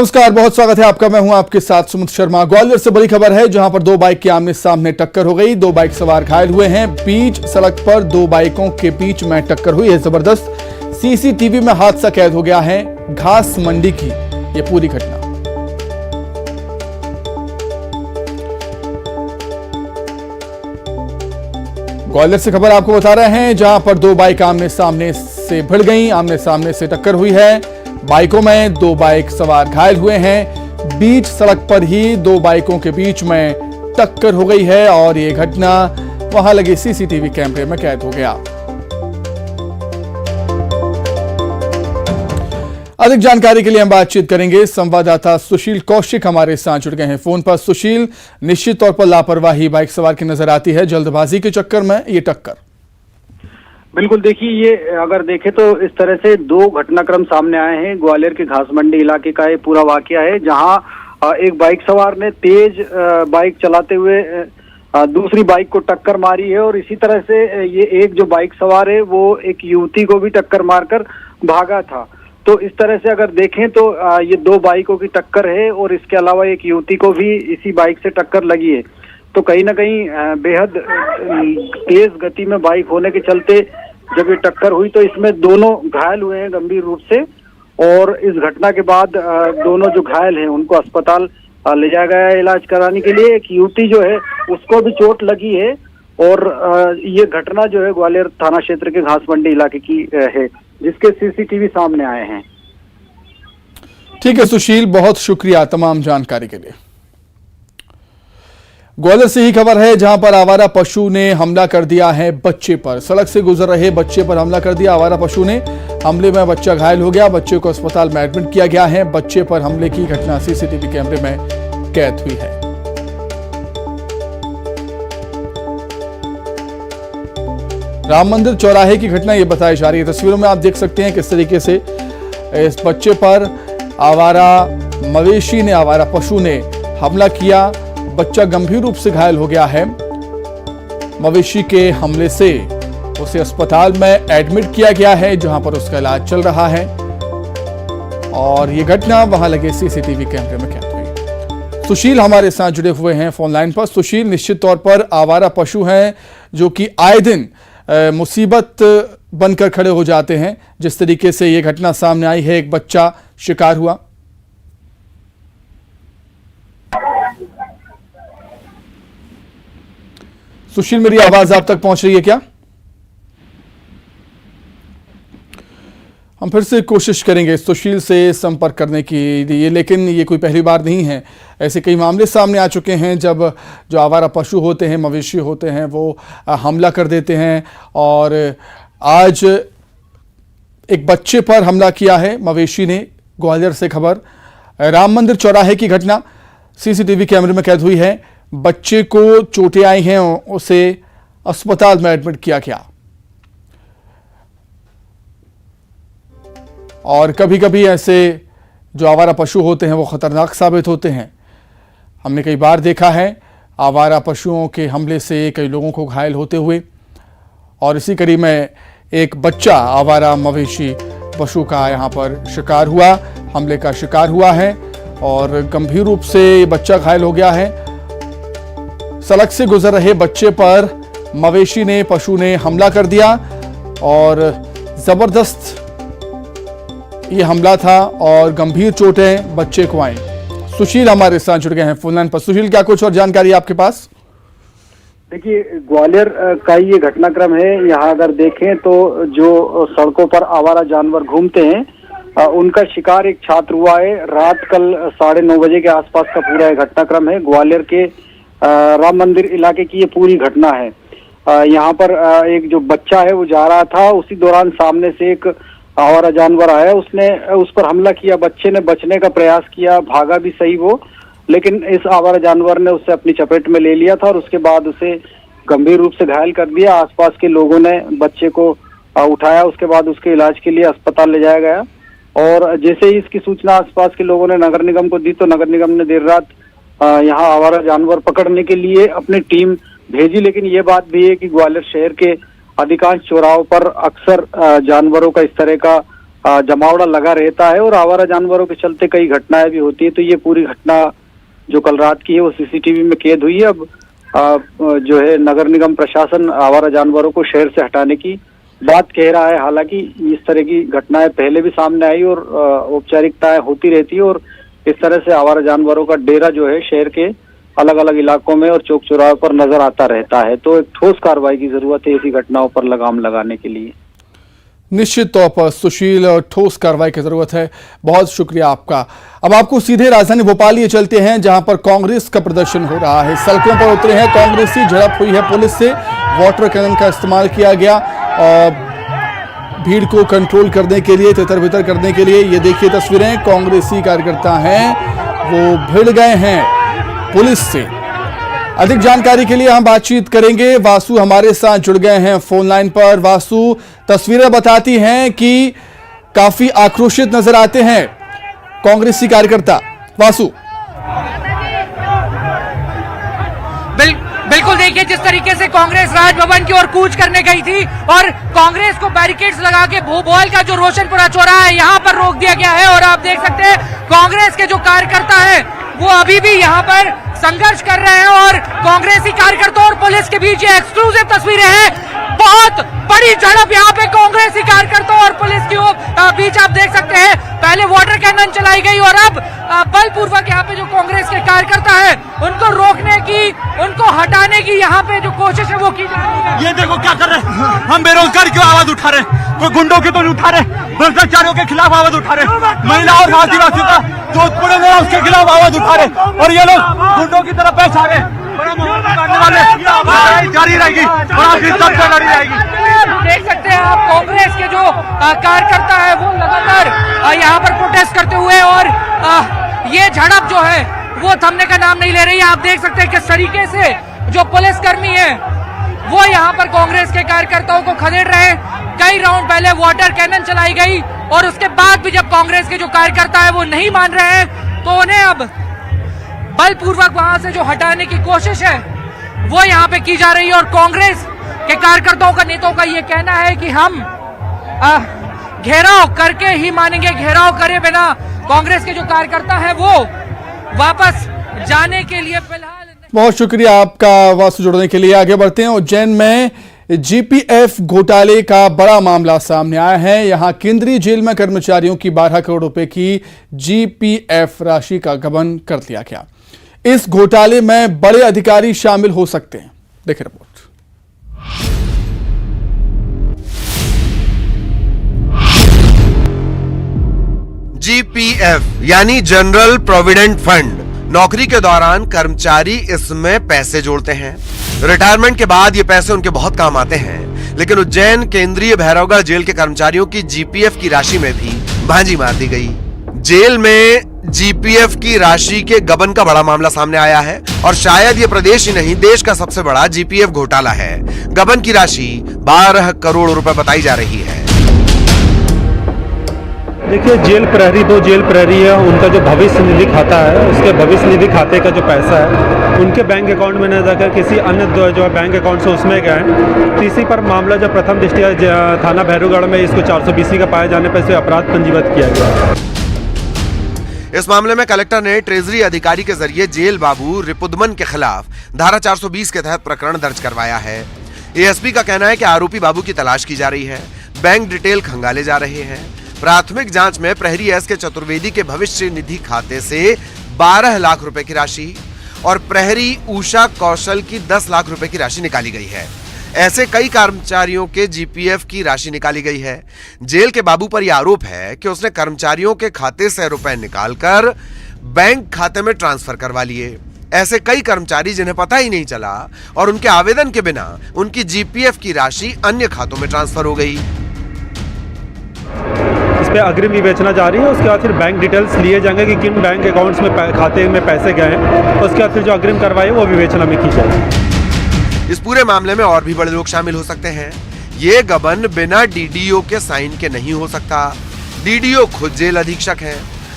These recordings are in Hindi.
नमस्कार, बहुत स्वागत है आपका। मैं हूं आपके साथ सुमित शर्मा। ग्वालियर से बड़ी खबर है, जहां पर दो बाइक की आमने सामने टक्कर हो गई। दो बाइक सवार घायल हुए हैं। बीच सड़क पर दो बाइकों के बीच में टक्कर हुई है जबरदस्त। सीसीटीवी में हादसा कैद हो गया है। घास मंडी की यह पूरी घटना। ग्वालियर से खबर आपको बता रहे हैं, जहां पर दो बाइक आमने सामने से भिड़ गई, आमने सामने से टक्कर हुई है। बाइकों में दो बाइक सवार घायल हुए हैं। बीच सड़क पर ही दो बाइकों के बीच में टक्कर हो गई है और ये घटना वहां लगे सीसीटीवी कैमरे में कैद हो गया। अधिक जानकारी के लिए हम बातचीत करेंगे। संवाददाता सुशील कौशिक हमारे साथ जुड़ गए हैं फोन पर। सुशील, निश्चित तौर पर लापरवाही बाइक सवार की नजर आती है, जल्दबाजी के चक्कर में ये टक्कर। बिल्कुल, देखिए ये अगर देखें तो इस तरह से दो घटनाक्रम सामने आए हैं। ग्वालियर के घास मंडी इलाके का ये पूरा वाकया है, जहां एक बाइक सवार ने तेज बाइक चलाते हुए दूसरी बाइक को टक्कर मारी है और इसी तरह से ये एक जो बाइक सवार है वो एक युवती को भी टक्कर मारकर भागा था। तो इस तरह से अगर देखें तो ये दो बाइकों की टक्कर है और इसके अलावा एक युवती को भी इसी बाइक से टक्कर लगी है। तो कहीं ना कहीं बेहद तेज गति में बाइक होने के चलते जब ये टक्कर हुई तो इसमें दोनों घायल हुए हैं गंभीर रूप से। और इस घटना के बाद दोनों जो घायल हैं उनको अस्पताल ले जाया गया है इलाज कराने के लिए। एक युवती जो है उसको भी चोट लगी है और ये घटना जो है ग्वालियर थाना क्षेत्र के घास मंडी इलाके की है, जिसके सीसीटीवी सामने आए हैं। ठीक है सुशील, बहुत शुक्रिया तमाम जानकारी के लिए। ग्वालियर से ही खबर है, जहां पर आवारा पशु ने हमला कर दिया है बच्चे पर। सड़क से गुजर रहे बच्चे पर हमला कर दिया आवारा पशु ने। हमले में बच्चा घायल हो गया। बच्चे को अस्पताल में एडमिट किया गया है। बच्चे पर हमले की घटना सीसीटीवी कैमरे में कैद हुई है। राम मंदिर चौराहे की घटना यह बताई जा रही है। तस्वीरों में आप देख सकते हैं किस तरीके से इस बच्चे पर आवारा मवेशी ने, आवारा पशु ने हमला किया। बच्चा गंभीर रूप से घायल हो गया है। मवेशी के हमले से उसे अस्पताल में एडमिट किया गया है, जहां पर उसका इलाज चल रहा है और यह घटना वहां लगे सीसीटीवी कैमरे में कैद हुई। सुशील हमारे साथ जुड़े हुए हैं फोन लाइन पर। सुशील, निश्चित तौर पर आवारा पशु हैं जो कि आए दिन मुसीबत बनकर खड़े हो जाते हैं। जिस तरीके से यह घटना सामने आई है, एक बच्चा शिकार हुआ। सुशील, मेरी आवाज आप तक पहुंच रही है क्या? हम फिर से कोशिश करेंगे सुशील से संपर्क करने की लिए, लेकिन ये कोई पहली बार नहीं है। ऐसे कई मामले सामने आ चुके हैं जब जो आवारा पशु होते हैं, मवेशी होते हैं, वो हमला कर देते हैं। और आज एक बच्चे पर हमला किया है मवेशी ने। ग्वालियर से खबर, राम मंदिर चौराहे की घटना सीसीटीवी कैमरे में कैद हुई है। बच्चे को चोटें आई हैं, उसे अस्पताल में एडमिट किया गया। और कभी कभी ऐसे जो आवारा पशु होते हैं वो खतरनाक साबित होते हैं। हमने कई बार देखा है आवारा पशुओं के हमले से कई लोगों को घायल होते हुए। और इसी कड़ी में एक बच्चा आवारा मवेशी पशु का यहाँ पर शिकार हुआ, हमले का शिकार हुआ है और गंभीर रूप से ये बच्चा घायल हो गया है। सड़क से गुजर रहे बच्चे पर मवेशी ने, पशु ने हमला कर दिया और जबरदस्त ये हमला था और गंभीर चोटें बच्चे को आई। सुशील हमारे साथ जुड़ गए हैं फोन लाइन पर। सुशील, क्या कुछ और जानकारी आपके पास? देखिए, ग्वालियर का ये घटनाक्रम है। यहाँ अगर देखें तो जो सड़कों पर आवारा जानवर घूमते हैं उनका शिकार एक छात्र हुआ है। रात कल 9:30 बजे के आसपास का पूरा घटनाक्रम है। ग्वालियर के राम मंदिर इलाके की ये पूरी घटना है। यहाँ पर एक जो बच्चा है वो जा रहा था, उसी दौरान सामने से एक आवारा जानवर आया, उसने उस पर हमला किया। बच्चे ने बचने का प्रयास किया, भागा भी सही वो, लेकिन इस आवारा जानवर ने उसे अपनी चपेट में ले लिया था और उसके बाद उसे गंभीर रूप से घायल कर दिया। आसपास के लोगों ने बच्चे को उठाया, उसके बाद उसके इलाज के लिए अस्पताल ले जाया गया। और जैसे ही इसकी सूचना आसपास के लोगों ने नगर निगम को दी तो नगर निगम ने देर रात यहाँ आवारा जानवर पकड़ने के लिए अपनी टीम भेजी। लेकिन ये बात भी है कि ग्वालियर शहर के अधिकांश चौराहों पर अक्सर जानवरों का इस तरह का जमावड़ा लगा रहता है और आवारा जानवरों के चलते कई घटनाएं भी होती है। तो ये पूरी घटना जो कल रात की है वो सीसीटीवी में कैद हुई है। अब जो है नगर निगम प्रशासन आवारा जानवरों को शहर से हटाने की बात कह रहा है। हालांकि इस तरह की घटनाएं पहले भी सामने आई और औपचारिकताएं होती रहती है और इस तरह से आवारा जानवरों का डेरा जो है शहर के अलग अलग इलाकों में और चौक चौराहे पर नजर आता रहता है। तो एक ठोस कार्रवाई की जरूरत है ऐसी घटनाओं पर लगाम लगाने के लिए। निश्चित तौर पर सुशील और ठोस कार्रवाई की जरूरत है। बहुत शुक्रिया आपका। अब आपको सीधे राजधानी भोपाल ये चलते हैं जहां पर कांग्रेस का प्रदर्शन हो रहा है। सड़कों पर उतरे हैं कांग्रेसी, झड़प हुई है पुलिस से, वाटर कैनन का इस्तेमाल किया गया और भीड़ को कंट्रोल करने के लिए, तितर बितर करने के लिए। ये देखिए तस्वीरें, कांग्रेसी कार्यकर्ता हैं वो भिड़ गए हैं पुलिस से। अधिक जानकारी के लिए हम बातचीत करेंगे। वासु हमारे साथ जुड़ गए हैं फोन लाइन पर। वासु, तस्वीरें बताती हैं कि काफी आक्रोशित नजर आते हैं कांग्रेसी कार्यकर्ता। वासु, बिल्कुल देखिए जिस तरीके से कांग्रेस राजभवन की ओर कूच करने गई थी और कांग्रेस को बैरिकेड्स लगा के भोपाल का जो रोशनपुरा चौराहा है यहाँ पर रोक दिया गया है। और आप देख सकते हैं कांग्रेस के जो कार्यकर्ता है वो अभी भी यहाँ पर संघर्ष कर रहे हैं और कांग्रेसी कार्यकर्ताओं और पुलिस के बीच ये एक्सक्लूसिव तस्वीरें हैं। बहुत बड़ी झड़प यहाँ पे कांग्रेसी कार्यकर्ताओं और पुलिस की बीच आप देख सकते हैं। पहले वाटर कैनन चलाई गई और अब बलपूर्वक यहाँ पे जो कांग्रेस के कार्यकर्ता है उनको रोकने की, उनको हटाने की यहाँ पे जो कोशिश है वो की जा रही है। ये देखो क्या कर रहे हैं, हम बेरोजगार क्यों आवाज उठा रहे, कोई गुंडों की तो नहीं उठा रहे, भ्रष्टाचारियों के खिलाफ आवाज उठा रहे, महिला और आदिवासियों का जोधपुर में उसके खिलाफ आवाज उठा रहे और ये लोग गुंडों की तरफ पेश आ रहे। जारी रहेगी और लड़ी रहेगी। देख सकते हैं आप कांग्रेस के जो कार्यकर्ता है वो लगातार यहाँ पर प्रोटेस्ट करते हुए और ये झड़प जो है वो थमने का नाम नहीं ले रही है। आप देख सकते हैं किस तरीके से जो पुलिसकर्मी है वो यहाँ पर कांग्रेस के कार्यकर्ताओं को खदेड़ रहे हैं। कई राउंड पहले वाटर कैनन चलाई गई और उसके बाद भी जब कांग्रेस के जो कार्यकर्ता है वो नहीं मान रहे हैं तो उन्हें अब बलपूर्वक वहां से जो हटाने की कोशिश है वो यहाँ पे की जा रही है। और कांग्रेस के कार्यकर्ताओं का, नेताओं का ये कहना है कि हम घेराव करके ही मानेंगे, घेराव करे बिना कांग्रेस के जो कार्यकर्ता है वो वापस जाने के लिए फिलहाल। बहुत शुक्रिया आपका वासु, जुड़ने के लिए। आगे बढ़ते हैं। उज्जैन में जीपीएफ घोटाले का बड़ा मामला सामने आया है। यहां केंद्रीय जेल में कर्मचारियों की 12 करोड़ रुपए की जीपीएफ राशि का गबन कर दिया गया। इस घोटाले में बड़े अधिकारी शामिल हो सकते हैं। देखिए रिपोर्ट। जीपीएफ यानी जनरल प्रोविडेंट फंड, नौकरी के दौरान कर्मचारी इसमें पैसे जोड़ते हैं। रिटायरमेंट के बाद ये पैसे उनके बहुत काम आते हैं। लेकिन उज्जैन केंद्रीय भैरवगढ़ जेल के कर्मचारियों की जीपीएफ की राशि में भी भांजी मार दी गई। जेल में जीपीएफ की राशि के गबन का बड़ा मामला सामने आया है और शायद ये प्रदेश ही नहीं देश का सबसे बड़ा जीपीएफ घोटाला है। गबन की राशि 12 करोड़ रुपए बताई जा रही है। देखिए, जेल प्रहरी, 2 जेल प्रहरी है, उनका जो भविष्य निधि खाता है उसके भविष्य निधि खाते का जो पैसा है उनके बैंक अकाउंट में न जाकर किसी अन्य जो बैंक अकाउंट से उसमें गए। इसी पर मामला जो प्रथम दृष्टया थाना भैरवगढ़ में इसको 420 का पाए जाने पर इसे अपराध पंजीबद्ध किया गया। इस मामले में कलेक्टर ने ट्रेजरी अधिकारी के जरिए जेल बाबू रिपुदमन के खिलाफ धारा 420 के तहत प्रकरण दर्ज करवाया है। एएसपी का कहना है कि आरोपी बाबू की तलाश की जा रही है, बैंक डिटेल खंगाले जा रहे हैं। प्राथमिक जांच में प्रहरी एस के चतुर्वेदी के भविष्य निधि खाते से 12 लाख रुपए की राशि और प्रहरी उषा कौशल की 10 लाख रुपए की राशि निकाली गई है। ऐसे कई कर्मचारियों के जीपीएफ की राशि निकाली गई है। जेल के बाबू पर यह आरोप है कि उसने कर्मचारियों के खाते से रुपए निकालकर बैंक खाते में ट्रांसफर करवा लिए। ऐसे कई कर्मचारी जिन्हें पता ही नहीं चला और उनके आवेदन के बिना उनकी जीपीएफ की राशि अन्य खातों में ट्रांसफर हो गई। इस पे अग्रिम विवेचना जारी है। उसके बाद फिर बैंक डिटेल्स लिए जाएंगे कि किन बैंक अकाउंट्स में खाते में पैसे गए हैं। उसके बाद फिर जो अग्रिम कार्रवाई है वो विवेचना में की जाएगी। इस पूरे मामले में और भी बड़े लोग शामिल हो सकते हैं। ये गबन बिना डीडीओ के साइन के नहीं हो सकता। डीडीओ खुद जेल अधीक्षक हैं।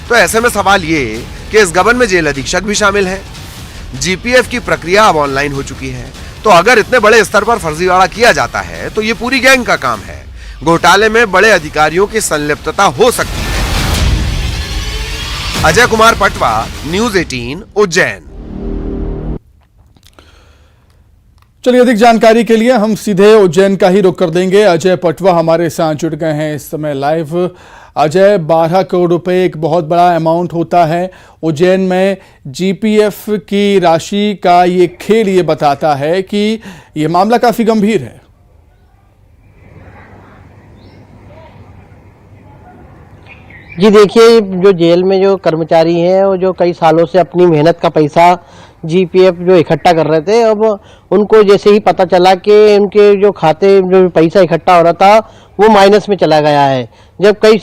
तो ऐसे में सवाल ये कि इस गबन में जेल अधीक्षक भी शामिल है। जीपीएफ की प्रक्रिया अब ऑनलाइन हो चुकी है। तो अगर इतने बड़े स्तर पर फर्जीवाड़ा किया जाता है तो ये पूरी गैंग का काम है। घोटाले में बड़े अधिकारियों की संलिप्तता हो सकती है। अजय कुमार पटवा, न्यूज 18 उज्जैन। चलिए, अधिक जानकारी के लिए हम सीधे उज्जैन का ही रुख कर देंगे। अजय पटवा हमारे साथ जुड़ गए हैं इस समय लाइव। अजय, 12 करोड़ रुपए एक बहुत बड़ा अमाउंट होता है। उज्जैन में जीपीएफ की राशि का ये खेल ये बताता है कि ये मामला काफी गंभीर है। जी देखिए, जो जेल में जो कर्मचारी हैं और जो कई सालों से अपनी मेहनत का पैसा जीपीएफ जो इकट्ठा कर रहे थे, अब उनको जैसे ही पता चला कि उनके जो खाते जो पैसा इकट्ठा हो रहा था वो माइनस में चला गया है। जब कई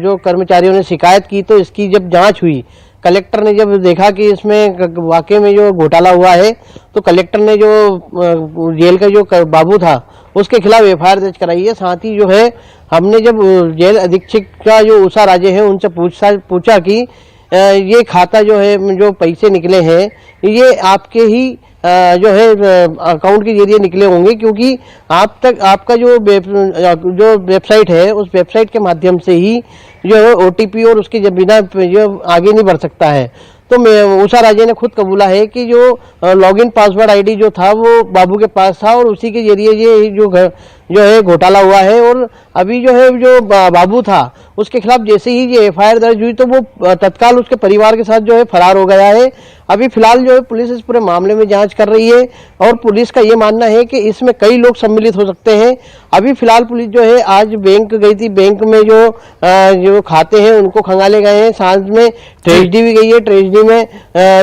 जो कर्मचारियों ने शिकायत की तो इसकी जब जांच हुई, कलेक्टर ने जब देखा कि इसमें वाकई में जो घोटाला हुआ है, तो कलेक्टर ने जो जेल का जो बाबू था उसके खिलाफ एफआईआर दर्ज कराई है। साथ ही जो है हमने जब जेल अधीक्षक का जो उषा राजे है उनसे पूछा कि ये खाता जो है जो पैसे निकले हैं ये आपके ही जो है अकाउंट के जरिए निकले होंगे, क्योंकि आप तक आपका जो वेबसाइट है उस वेबसाइट के माध्यम से ही जो है ओटीपी और उसके जब बिना जो आगे नहीं बढ़ सकता है। तो उषा राजे ने खुद कबूला है कि जो लॉगिन पासवर्ड आईडी जो था वो बाबू के पास था और उसी के जरिए ये जो है घोटाला हुआ है। और अभी जो है जो बाबू था उसके खिलाफ जैसे ही ये एफआईआर दर्ज हुई तो वो तत्काल उसके परिवार के साथ जो है फरार हो गया है। अभी फिलहाल जो है पुलिस इस पूरे मामले में जांच कर रही है और पुलिस का ये मानना है कि इसमें कई लोग सम्मिलित हो सकते हैं। अभी फिलहाल पुलिस जो है आज बैंक गई थी, बैंक में जो खाते हैं उनको खंगाले गए हैं। साथ में ट्रेजडी भी गई है, ट्रेजडी में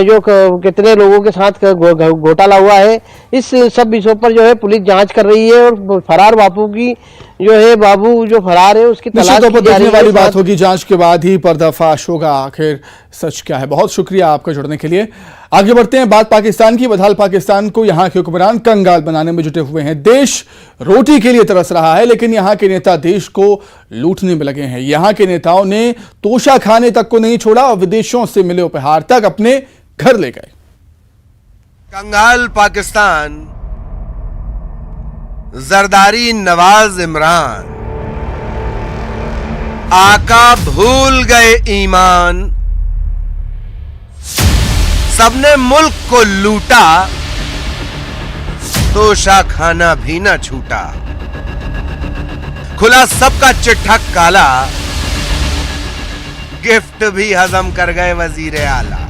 जो कितने लोगों के साथ घोटाला हुआ है इस सब विषयों पर जो है पुलिस जांच कर रही है और फरार बापू की जो है बाबू जो फरार है उसकी तलाश की जा रही है। वाली बात होगी, जांच के बाद ही पर्दाफाश होगा आखिर सच क्या है। बहुत शुक्रिया आपका जुड़ने के लिए। आगे बढ़ते हैं, बात पाकिस्तान की। बदहाल पाकिस्तान को यहाँ के हुक्मरान कंगाल बनाने में जुटे हुए हैं। देश रोटी के लिए तरस रहा है, लेकिन यहाँ के नेता देश को लूटने में लगे हैं। यहाँ के नेताओं ने तोशा खाने तक को नहीं छोड़ा और विदेशों से मिले उपहार तक अपने घर ले गए। कंगाल पाकिस्तान, जरदारी नवाज इमरान, आका भूल गए ईमान, सबने मुल्क को लूटा, तोशा खाना भी न छूटा, खुला सबका चिट्ठा काला, गिफ्ट भी हजम कर गए वजीर आला।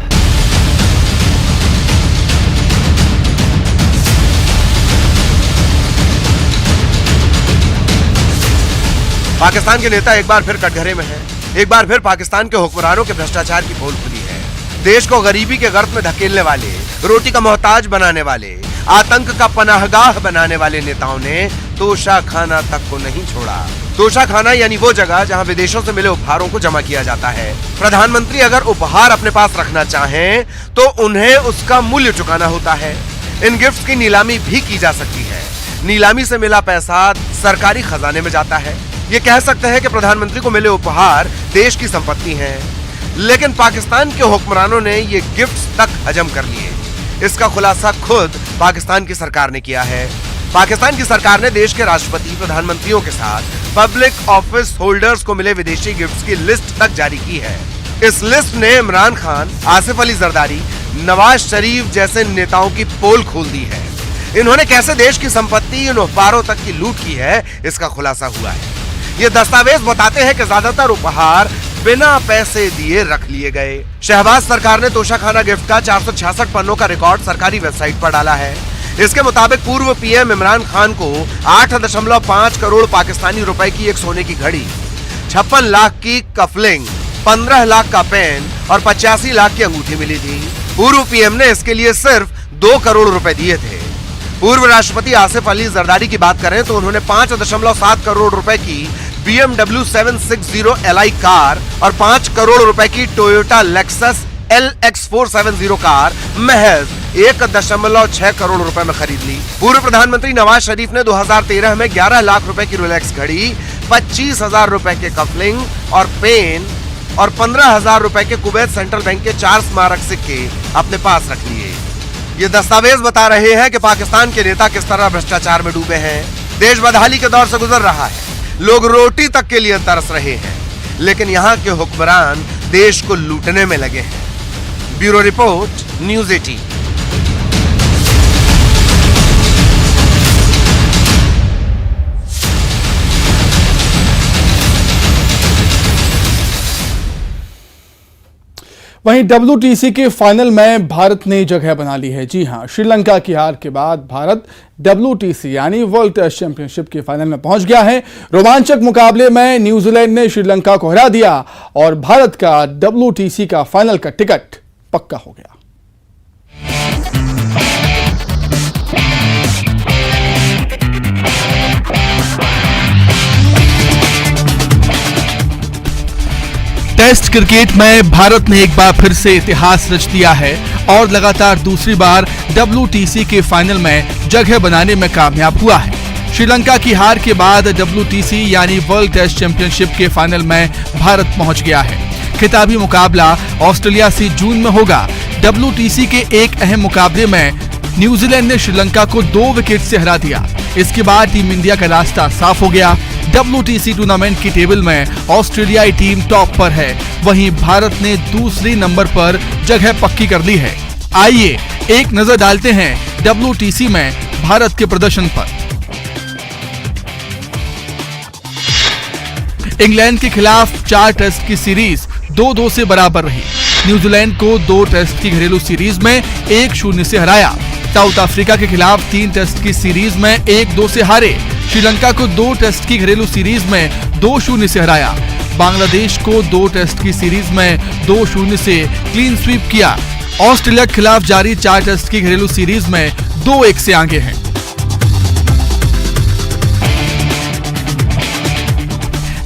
पाकिस्तान के नेता एक बार फिर कटघरे में हैं। एक बार फिर पाकिस्तान के हुक्मरानों के भ्रष्टाचार की पोल खुली है। देश को गरीबी के गर्त में धकेलने वाले, रोटी का मोहताज बनाने वाले, आतंक का पनाहगाह बनाने वाले नेताओं ने तोशा खाना तक को नहीं छोड़ा। तोशा खाना यानी वो जगह जहां विदेशों से मिले उपहारों को जमा किया जाता है। प्रधानमंत्री अगर उपहार अपने पास रखना चाहें तो उन्हें उसका मूल्य चुकाना होता है। इन गिफ्ट की नीलामी भी की जा सकती है। नीलामी से मिला पैसा सरकारी खजाने में जाता है। ये कह सकते हैं कि प्रधानमंत्री को मिले उपहार देश की संपत्ति हैं, लेकिन पाकिस्तान के हुक्मरानों ने ये गिफ्ट्स तक हजम कर लिए। इसका खुलासा खुद पाकिस्तान की सरकार ने किया है। पाकिस्तान की सरकार ने देश के राष्ट्रपति, प्रधानमंत्रियों के साथ पब्लिक ऑफिस होल्डर्स को मिले विदेशी गिफ्ट्स की लिस्ट तक जारी की है। इस लिस्ट ने इमरान खान, आसिफ अली जरदारी, नवाज शरीफ जैसे नेताओं की पोल खोल दी है। इन्होंने कैसे देश की संपत्ति इन उपहारों तक की लूट की है, इसका खुलासा हुआ है। ये दस्तावेज बताते हैं कि ज्यादातर उपहार बिना पैसे दिए रख लिए गए। शहबाज सरकार ने तोशाखाना गिफ्ट का 466 पन्नों का रिकॉर्ड सरकारी वेबसाइट पर डाला है। इसके मुताबिक पूर्व पीएम इमरान खान को 8.5 करोड़ पाकिस्तानी रुपए की एक सोने की घड़ी, 56 लाख की कफलिंग, 15 लाख का पेन और 85 लाख की अंगूठी मिली थी। पूर्व पीएम ने इसके लिए सिर्फ 2 करोड़ रुपए दिए थे। पूर्व राष्ट्रपति आसिफ अली जरदारी की बात करें तो उन्होंने 5.7 करोड़ रुपए की BMW 760 Li कार और 5 करोड़ रुपए की टोयोटा लेक्सस LX 470 कार महज 1.6 करोड़ रुपए में खरीद ली। पूर्व प्रधानमंत्री नवाज शरीफ ने 2013 में 11 लाख रुपए की रोलेक्स घड़ी, 25,000 रुपए के कफलिंग और पेन और 15,000 रुपए के कुवैत सेंट्रल बैंक के 4 स्मारक सिक्के अपने पास रख लिए। ये दस्तावेज बता रहे हैं कि पाकिस्तान के नेता किस तरह भ्रष्टाचार में डूबे हैं। देश बदहाली के दौर से गुजर रहा है, लोग रोटी तक के लिए तरस रहे हैं, लेकिन यहाँ के हुक्मरान देश को लूटने में लगे हैं। Bureau report, news 18। वहीं WTC के फाइनल में भारत ने जगह बना ली है। जी हां, श्रीलंका की हार के बाद भारत WTC यानी वर्ल्ड टेस्ट चैंपियनशिप के फाइनल में पहुंच गया है। रोमांचक मुकाबले में न्यूजीलैंड ने श्रीलंका को हरा दिया और भारत का WTC का फाइनल का टिकट पक्का हो गया। टेस्ट क्रिकेट में भारत ने एक बार फिर से इतिहास रच दिया है और लगातार दूसरी बार WTC के फाइनल में जगह बनाने में कामयाब हुआ है। श्रीलंका की हार के बाद WTC यानी वर्ल्ड टेस्ट चैंपियनशिप के फाइनल में भारत पहुंच गया है। खिताबी मुकाबला ऑस्ट्रेलिया से जून में होगा। WTC के एक अहम मुकाबले में न्यूजीलैंड ने श्रीलंका को 2 विकेट से हरा दिया। इसके बाद टीम इंडिया का रास्ता साफ हो गया। WTC टूर्नामेंट की टेबल में ऑस्ट्रेलियाई टीम टॉप पर है, वहीं भारत ने दूसरे नंबर पर जगह पक्की कर ली है। आइए एक नजर डालते हैं WTC में भारत के प्रदर्शन पर। इंग्लैंड के खिलाफ 4 टेस्ट की सीरीज 2-2 से बराबर रही। न्यूजीलैंड को 2 टेस्ट की घरेलू सीरीज में 1-0 से हराया। साउथ अफ्रीका के खिलाफ 3 टेस्ट की सीरीज में 1-2 से हारे। श्रीलंका को 2 टेस्ट की घरेलू सीरीज में 2-0 से हराया। बांग्लादेश को 2 टेस्ट की सीरीज में 2-0 से क्लीन स्वीप किया। ऑस्ट्रेलिया के खिलाफ जारी 4 टेस्ट की घरेलू सीरीज में 2-1 से आगे हैं।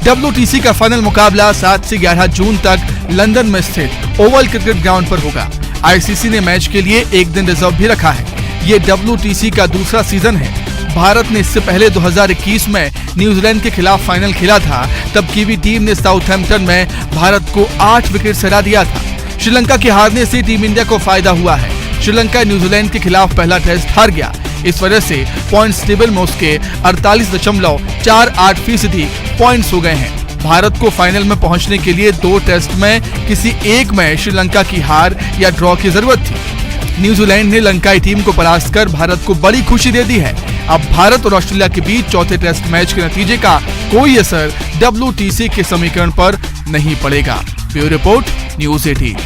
WTC का फाइनल मुकाबला 7 से 11 जून तक लंदन में स्थित ओवल क्रिकेट ग्राउंड पर होगा। ICC ने मैच के लिए एक दिन रिजर्व भी रखा है। ये WTC का दूसरा सीजन है। भारत ने इससे पहले 2021 में न्यूजीलैंड के खिलाफ फाइनल खेला था। तब कीवी टीम ने साउथहैम्पटन में भारत को 8 विकेट से हरा दिया था। श्रीलंका के हारने से टीम इंडिया को फायदा हुआ है। श्रीलंका न्यूजीलैंड के खिलाफ पहला टेस्ट हार गया। इस वजह से पॉइंट्स टेबल में उसके 48.48% पॉइंट्स हो गए हैं। भारत को फाइनल में पहुंचने के लिए 2 टेस्ट में किसी एक में श्रीलंका की हार या ड्रॉ की जरूरत थी। न्यूजीलैंड ने लंकाई टीम को परास्त कर भारत को बड़ी खुशी दे दी है। अब भारत और ऑस्ट्रेलिया के बीच चौथे टेस्ट मैच के नतीजे का कोई असर WTC के समीकरण पर नहीं पड़ेगा। Bureau report, news 18।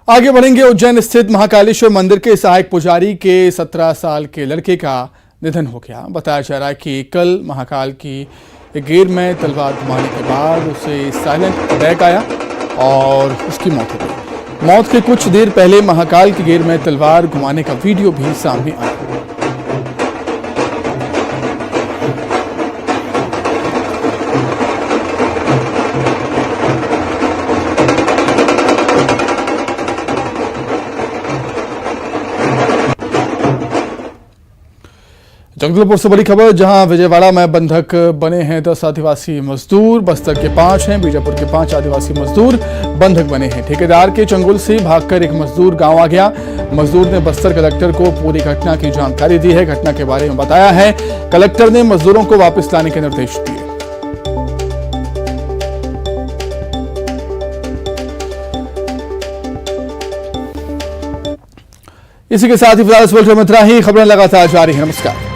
आगे बढ़ेंगे। उज्जैन स्थित महाकालेश्वर मंदिर के सहायक पुजारी के 17 साल के लड़के का निधन हो गया। बताया जा रहा है कि कल महाकाल की गेर में तलवार घुमाने के बाद उसे साइलेंट अटैक आया और उसकी मौत हो गई। मौत के कुछ देर पहले महाकाल की गेर में तलवार घुमाने का वीडियो भी सामने आया। जगदलपुर से बड़ी खबर, जहां विजयवाड़ा में बंधक बने हैं 10 आदिवासी मजदूर। बस्तर के 5 हैं, बीजापुर के 5 आदिवासी मजदूर बंधक बने हैं। ठेकेदार के चंगुल से भागकर एक मजदूर गांव आ गया। मजदूर ने बस्तर कलेक्टर को पूरी घटना की जानकारी दी है। घटना के बारे में बताया है। कलेक्टर ने मजदूरों को वापस लाने के निर्देश दिए। इसी के साथ ही फिलहाल इस वक्त में इतना ही। खबरें लगातार जारी है। नमस्कार।